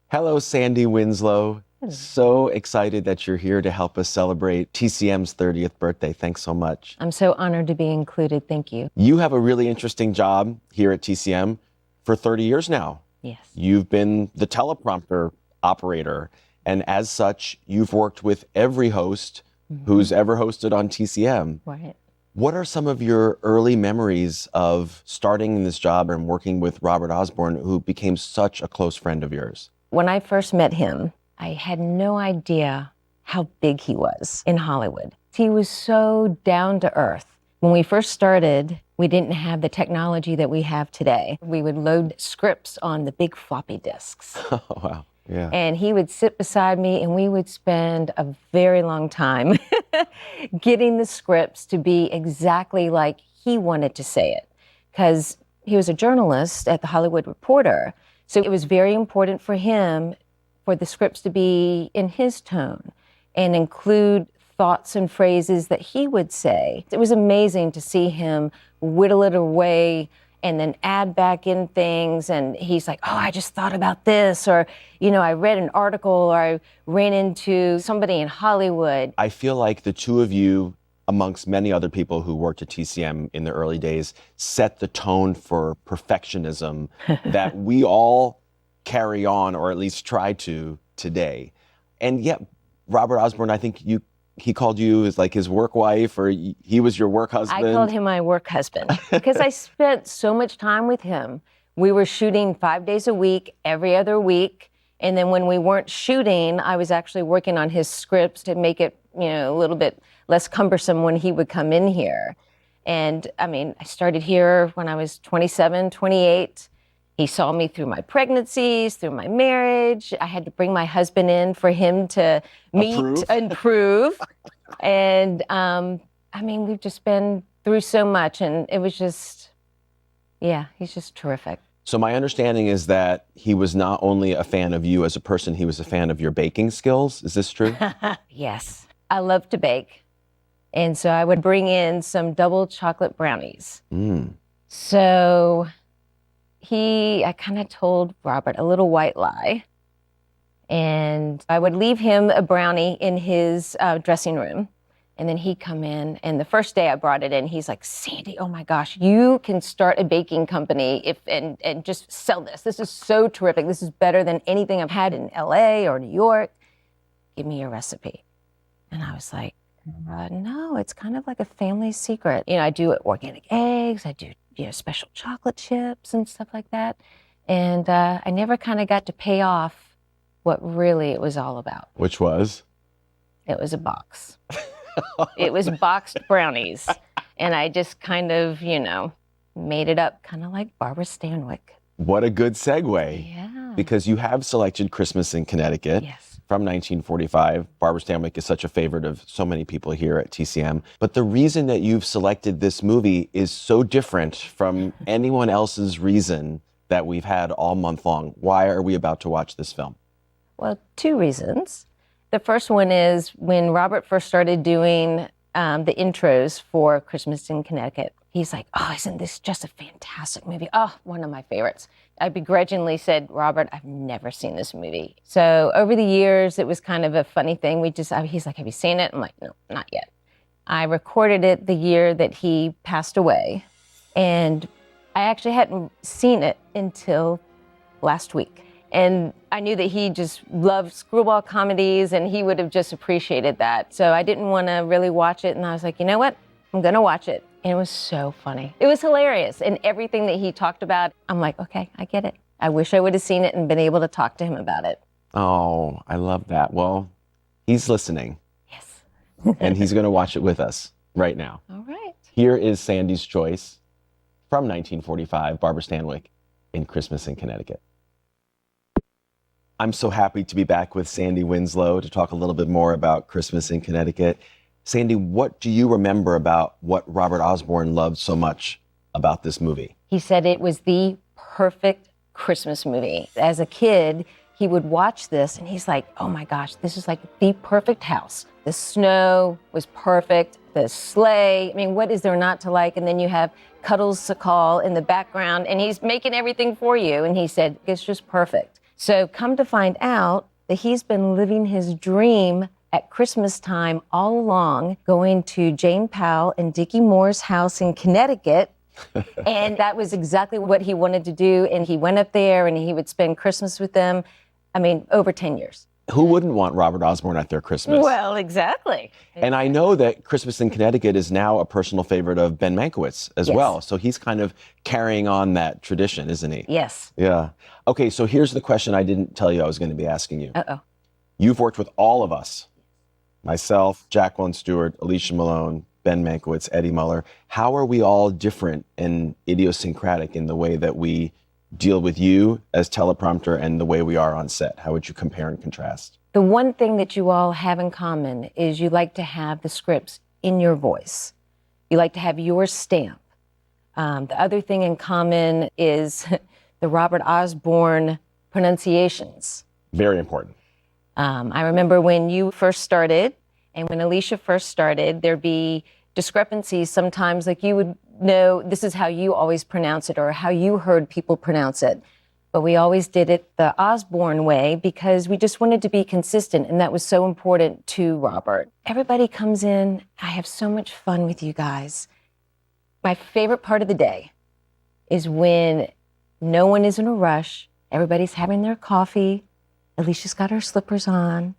Hello, Sandy Winslow. So excited that you're here to help us celebrate TCM's 30th birthday. Thanks so much. I'm so honored to be included. Thank you. You have a really interesting job here at TCM for 30 years now. Yes. You've been the teleprompter operator, and as such, you've worked with every host who's ever hosted on TCM. Right. What are some of your early memories of starting in this job and working with Robert Osborne, who became such a close friend of yours? When I first met him, I had no idea how big he was in Hollywood. He was so down to earth. When we first started, we didn't have the technology that we have today. We would load scripts on the big floppy disks. Oh, wow. Yeah. And he would sit beside me and we would spend a very long time getting the scripts to be exactly like he wanted to say it. Because he was a journalist at the Hollywood Reporter. So it was very important for him for the scripts to be in his tone and include thoughts and phrases that he would say. It was amazing to see him whittle it away and then add back in things. And he's like, oh, I just thought about this. Or, I read an article or I ran into somebody in Hollywood. I feel like the two of you, amongst many other people who worked at TCM in the early days, set the tone for perfectionism that we all carry on, or at least try to today. And yet, Robert Osborne, I think he called you as like his work wife, or he was your work husband. I called him my work husband because I spent so much time with him. We were shooting 5 days a week, every other week. And then when we weren't shooting, I was actually working on his scripts to make it, a little bit less cumbersome when he would come in here. And I started here when I was 27, 28. He saw me through my pregnancies, through my marriage. I had to bring my husband in for him to meet and prove. And we've just been through so much, and it was just, he's just terrific. So my understanding is that he was not only a fan of you as a person, he was a fan of your baking skills. Is this true? Yes. I love to bake. And so I would bring in some double chocolate brownies. So I kind of told Robert a little white lie. And I would leave him a brownie in his dressing room. And then he'd come in. And the first day I brought it in, he's like, Sandy, oh my gosh, you can start a baking company and just sell this. This is so terrific. This is better than anything I've had in LA or New York. Give me your recipe. And I was like, no, it's kind of like a family secret. I do organic eggs. I do special chocolate chips and stuff like that. And I never kind of got to pay off what really it was all about. Which was? It was a box. It was boxed brownies. And I just kind of, made it up kind of like Barbara Stanwyck. What a good segue. Yeah. Because you have selected Christmas in Connecticut. Yes. From 1945. Barbara Stanwyck is such a favorite of so many people here at TCM. But the reason that you've selected this movie is so different from anyone else's reason that we've had all month long. Why are we about to watch this film? Well, two reasons. The first one is when Robert first started doing the intros for Christmas in Connecticut, he's like, oh, isn't this just a fantastic movie? Oh, one of my favorites. I begrudgingly said, Robert, I've never seen this movie. So over the years, it was kind of a funny thing. He's like, have you seen it? I'm like, no, not yet. I recorded it the year that he passed away. And I actually hadn't seen it until last week. And I knew that he just loved screwball comedies and he would have just appreciated that. So I didn't want to really watch it. And I was like, you know what? I'm going to watch it. And it was so funny. It was hilarious. And everything that he talked about, I'm like, okay, I get it. I wish I would have seen it and been able to talk to him about it. Oh, I love that. Well, he's listening. Yes. And he's going to watch it with us right now. All right. Here is Sandy's choice from 1945, Barbara Stanwyck in Christmas in Connecticut. I'm so happy to be back with Sandy Winslow to talk a little bit more about Christmas in Connecticut. Sandy, what do you remember about what Robert Osborne loved so much about this movie? He said it was the perfect Christmas movie. As a kid, he would watch this and he's like, oh my gosh, this is like the perfect house. The snow was perfect, the sleigh. What is there not to like? And then you have Cuddles Sakal in the background and he's making everything for you. And he said, it's just perfect. So come to find out that he's been living his dream at Christmas time all along, going to Jane Powell and Dickie Moore's house in Connecticut. And that was exactly what he wanted to do. And he went up there and he would spend Christmas with them. I mean, over 10 years. Who wouldn't want Robert Osborne at their Christmas? Well, exactly. And I know that Christmas in Connecticut is now a personal favorite of Ben Mankiewicz as well. So he's kind of carrying on that tradition, isn't he? Yes. Yeah. Okay, so here's the question I didn't tell you I was going to be asking you. Uh-oh. You've worked with all of us, myself, Jacqueline Stewart, Alicia Malone, Ben Mankiewicz, Eddie Muller. How are we all different and idiosyncratic in the way that we deal with you as teleprompter and the way we are on set? How would you compare and contrast? The one thing that you all have in common is you like to have the scripts in your voice. You like to have your stamp. The other thing in common is the Robert Osborne pronunciations. Very important. I remember when you first started and when Alicia first started, there'd be discrepancies sometimes, like you would know this is how you always pronounce it or how you heard people pronounce it. But we always did it the Osborne way because we just wanted to be consistent, and that was so important to Robert. Everybody comes in. I have so much fun with you guys. My favorite part of the day is when no one is in a rush. Everybody's having their coffee. Alicia's got her slippers on.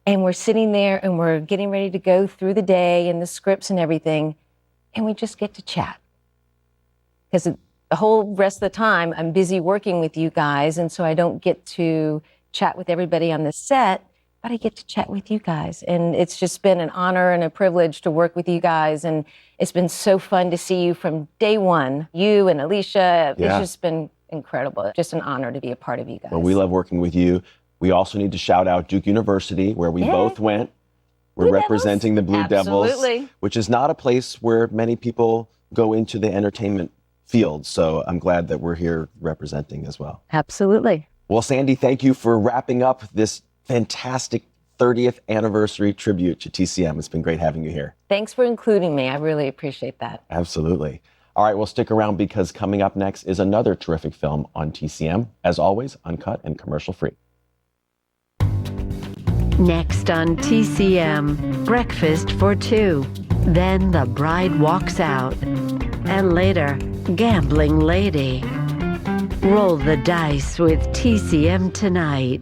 And we're sitting there and we're getting ready to go through the day and the scripts and everything. And we just get to chat. Because the whole rest of the time, I'm busy working with you guys. And so I don't get to chat with everybody on the set, but I get to chat with you guys. And it's just been an honor and a privilege to work with you guys. And it's been so fun to see you from day one. You and Alicia, it's just been incredible. Just an honor to be a part of you guys. Well, we love working with you. We also need to shout out Duke University, where we both went. We're representing the Blue Devils, which is not a place where many people go into the entertainment field. So I'm glad that we're here representing as well. Absolutely. Well, Sandy, thank you for wrapping up this fantastic 30th anniversary tribute to TCM. It's been great having you here. Thanks for including me. I really appreciate that. Absolutely. All right, well, stick around because coming up next is another terrific film on TCM. As always, uncut and commercial free. Next on TCM, Breakfast for Two. Then The Bride Walks Out. And later, Gambling Lady. Roll the dice with TCM tonight.